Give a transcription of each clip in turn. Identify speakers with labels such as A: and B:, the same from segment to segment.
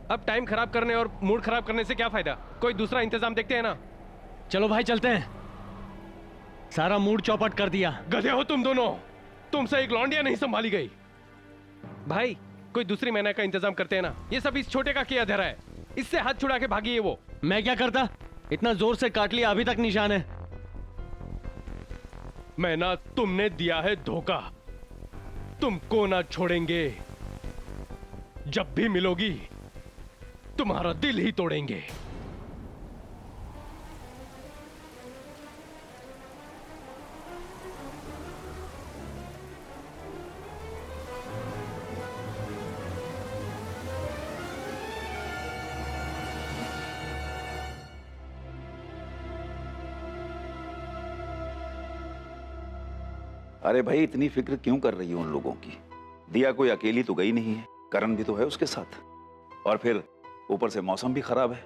A: अब टाइम खराब करने और मूड खराब करने से क्या फायदा? कोई दूसरा इंतजाम देखते हैं ना।
B: चलो भाई चलते हैं, सारा मूड चौपट कर दिया।
A: गधे हो तुम दोनों, तुमसे एक लौंडिया नहीं संभाली गई। भाई कोई दूसरी महीना का इंतजाम करते हैं ना। ये सब इस छोटे का किया धरा है, इससे हाथ छुड़ा के भागी है वो।
B: मैं क्या करता, इतना जोर से काट लिया, अभी तक निशान है।
A: मैना तुमने दिया है धोखा, तुमको ना छोड़ेंगे। जब भी मिलोगी तुम्हारा दिल ही तोड़ेंगे।
C: अरे भाई इतनी फिक्र क्यों कर रही हो उन लोगों की? दिया कोई अकेली तो गई नहीं है, करण भी तो है उसके साथ। और फिर ऊपर से मौसम भी खराब है।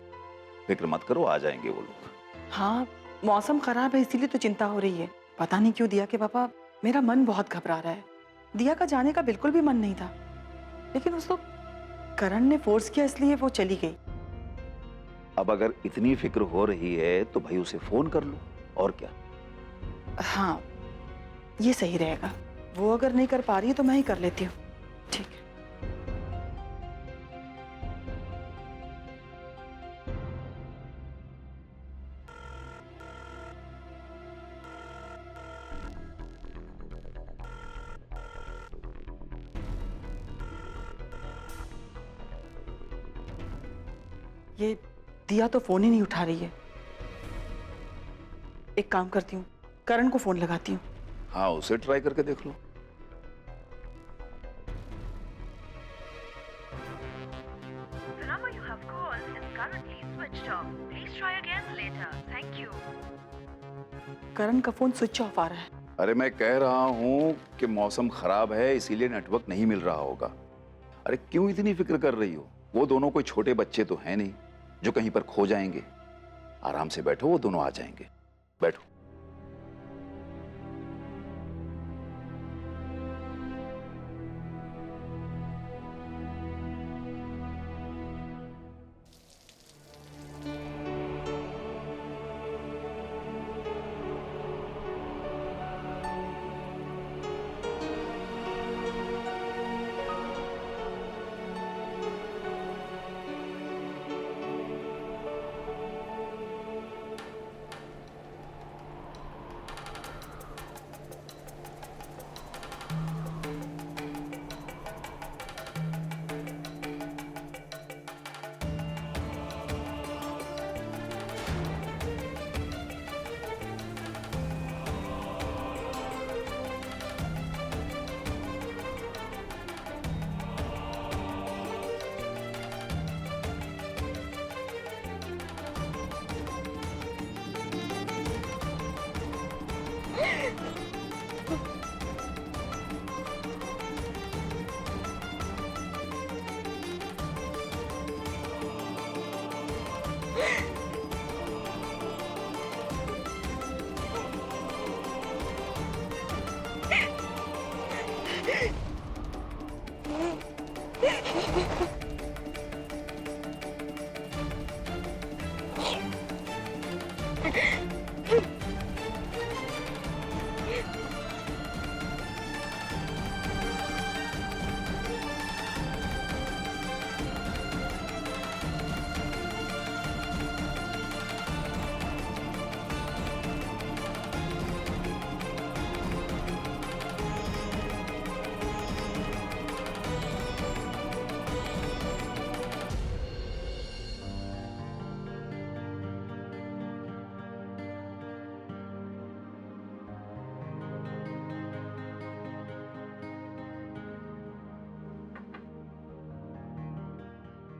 C: फिक्र मत करो, आ जाएंगे वो लोग।
D: हाँ मौसम खराब है इसीलिए तो चिंता हो रही है। पता नहीं क्यों दिया के पापा, मेरा मन बहुत घबरा रहा है। दिया का जाने का बिल्कुल भी मन नहीं था, लेकिन उसको करण ने फोर्स किया इसलिए वो चली गई।
C: अब अगर इतनी फिक्र हो रही है तो भाई उसे फोन कर लो, और क्या।
D: हाँ ये सही रहेगा, वो अगर नहीं कर पा रही है तो मैं ही कर लेती हूँ। ठीक है। ये दिया तो फोन ही नहीं उठा रही है। एक काम करती हूँ, करण को फोन लगाती हूँ।
C: हाँ उसे ट्राई करके देख लो।
E: The number you have called is currently switched off. Please try again later. Thank you.
D: करण का फोन स्विच ऑफ आ रहा है।
C: अरे मैं कह रहा हूँ कि मौसम खराब है इसीलिए नेटवर्क नहीं मिल रहा होगा। अरे क्यों इतनी फिक्र कर रही हो? वो दोनों कोई छोटे बच्चे तो हैं नहीं जो कहीं पर खो जाएंगे। आराम से बैठो, वो दोनों आ जाएंगे। बैठो।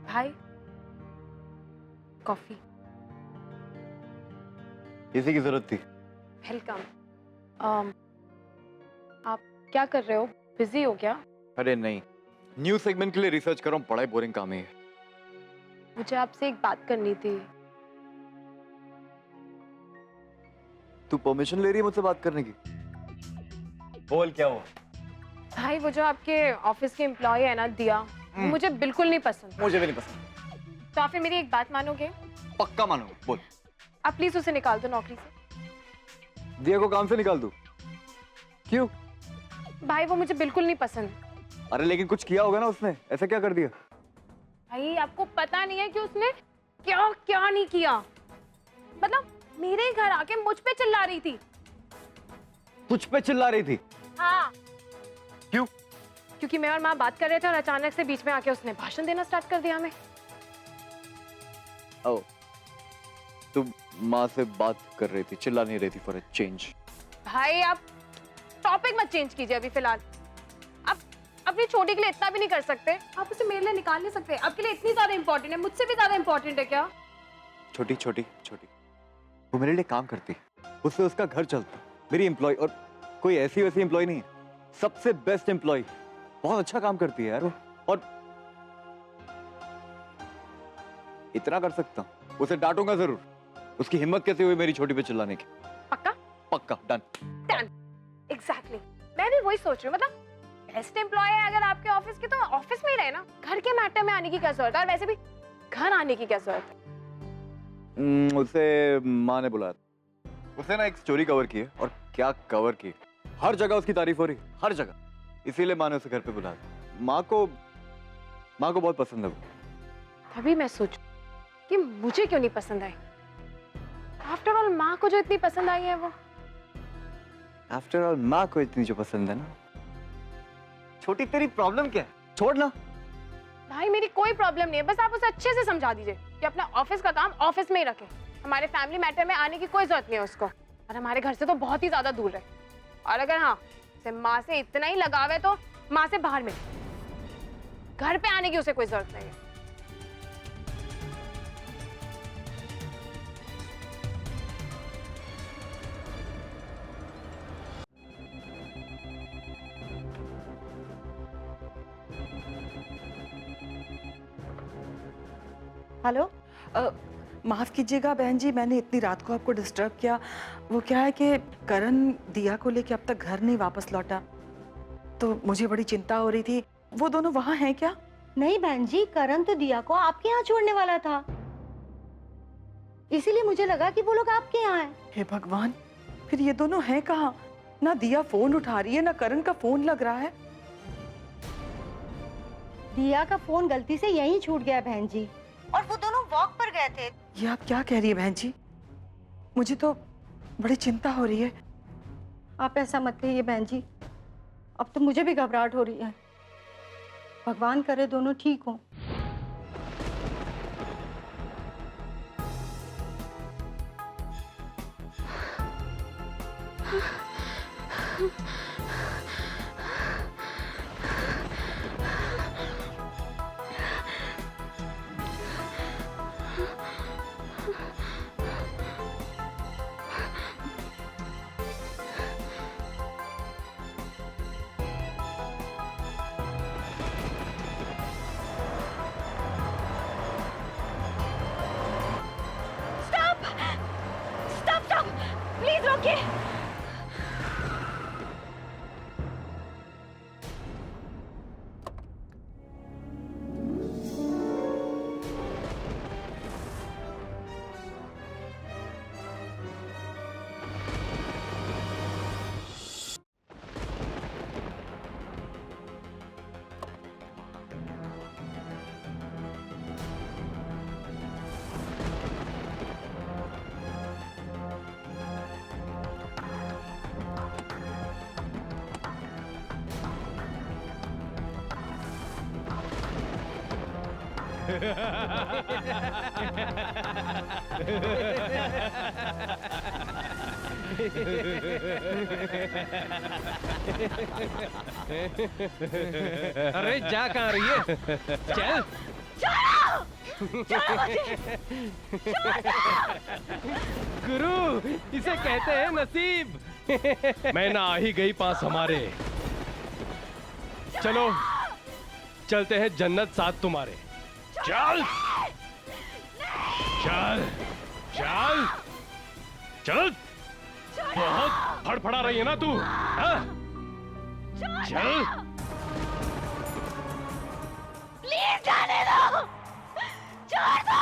F: भाई कॉफी।
G: इसी की जरूरत थी।
F: वेलकम। आप क्या कर रहे हो, बिजी हो क्या?
G: अरे नहीं, न्यू सेगमेंट के लिए रिसर्च कर रहा हूँ, बड़ा ही बोरिंग काम है।
F: मुझे आपसे एक बात करनी थी।
G: तू परमिशन ले रही है मुझसे बात करने की? बोल क्या हुआ?
F: भाई वो जो आपके ऑफिस के एम्प्लॉय है ना दिया, मुझे बिल्कुल नहीं पसंद।
G: मुझे भी नहीं पसंद।
F: तो आप फिर मेरी एक बात मानोगे?
G: पक्का मानूंगा, बोल।
F: आप प्लीज उसे निकाल दो नौकरी से।
G: दिया को काम से निकाल दूं? क्यों?
F: भाई वो मुझे बिल्कुल नहीं पसंद।
G: अरे लेकिन कुछ किया होगा ना उसने, ऐसा क्या कर दिया?
F: भाई आपको पता नहीं है कि उसने क्या क्या नहीं किया। मतलब मेरे घर आके मुझ पे चिल्ला रही थी।
G: तुझ पे चिल्ला रही थी?
F: हाँ।
G: क्यों?
F: क्योंकि मैं और माँ बात कर रहे थे और अचानक से बीच में आके उसने भाषण देना स्टार्ट कर दिया हमें।
G: ओ, तू माँ से बात कर रही थी, चिल्ला नहीं रही थी फॉर अ चेंज।
F: भाई आप टॉपिक मत चेंज कीजिए अभी फिलहाल। आप अपनी छोटी के लिए इतना भी नहीं कर सकते। आप उसे मेरे लिए निकाल नहीं सकते। आपके लिए इतनी ज्यादा इंपॉर्टेंट है, मुझसे भी ज्यादा इंपॉर्टेंट है क्या?
G: छोटी छोटी छोटी, वो मेरे लिए काम करती, उससे उसका घर चलता, मेरी एम्प्लॉय, और कोई ऐसी वैसी एम्प्लॉय नहीं है, सबसे बेस्ट एम्प्लॉय, बहुत अच्छा काम करती है यार वो। और इतना कर सकता हूं, उसे डांटूंगा जरूर। उसकी हिम्मत कैसे हुई मेरी छोटी पे चिल्लाने की?
F: पक्का?
G: पक्का, डन।
F: एग्जैक्टली मैं भी वही सोच रही हूँ। मतलब बेस्ट एम्प्लॉय है अगर आपके ऑफिस की, तो ऑफिस में ही रहे ना। घर के मैटर में आने की क्या जरूरत है? और वैसे भी घर आने की क्या जरूरत है?
G: उसे माँ ने बुलाया, उसने ना एक स्टोरी कवर की है, और क्या कवर की, हर जगह उसकी तारीफ हो रही, हर जगह। इसीलिए माँ ने उसे घर पे बुलाया। माँ को बहुत पसंद है वो।
F: तभी मैं सोचूं कि मुझे क्यों नहीं पसंद आई। आफ्टर ऑल माँ को जो इतनी पसंद आई है वो।
G: आफ्टर ऑल माँ को इतनी जो पसंद है ना। छोटी तेरी प्रॉब्लम क्या है? छोड़ ना।
F: भाई मेरी कोई प्रॉब्लम नहीं है, बस आप उसे अच्छे से समझा दीजिए कि अपना ऑफिस का काम ऑफिस में ही रखे। हमारे फैमिली मैटर में आने की कोई जरूरत नहीं है उसको। और हमारे घर से तो बहुत ही ज्यादा दूर है। और अगर हाँ उसे माँ से इतना ही लगाव है तो माँ से बाहर मिले। घर पे आने की उसे कोई जरूरत नहीं है।
D: हेलो, माफ़ कीजिएगा बहन जी, मैंने इतनी रात को आपको डिस्टर्ब किया। वो क्या है कि करण दिया को लेके अब तक घर नहीं वापस लौटा, तो मुझे बड़ी चिंता हो रही थी। वो दोनों वहाँ हैं क्या?
H: नहीं बहन जी, करण तो दिया को आपके यहाँ छोड़ने वाला था, इसीलिए मुझे लगा कि वो लोग आपके यहाँ हैं।
D: हे भगवान, फिर ये दोनों हैं कहाँ? ना दिया फोन उठा रही है, ना करण का फोन लग रहा है।
H: दिया का फोन गलती से यहीं छूट गया बहन जी, और वो दोनों वॉक पर गए थे।
D: ये आप क्या कह रही है बहन जी? मुझे तो बड़ी चिंता हो रही है।
H: आप ऐसा मत कहिए बहन जी, अब तो मुझे भी घबराहट हो रही है। भगवान करे दोनों ठीक हों।
F: स्टॉप प्लीज रोकिए।
A: अरे जा कहाँ रही है? चल। गुरु, इसे कहते हैं नसीब। मैं ना आ ही गई पास हमारे। चलो चलते हैं जन्नत साथ तुम्हारे। चल चल चल चल। बहुत फड़फड़ा रही है ना तू, हाँ? चल
F: प्लीज जाने दो, छोड़ दो।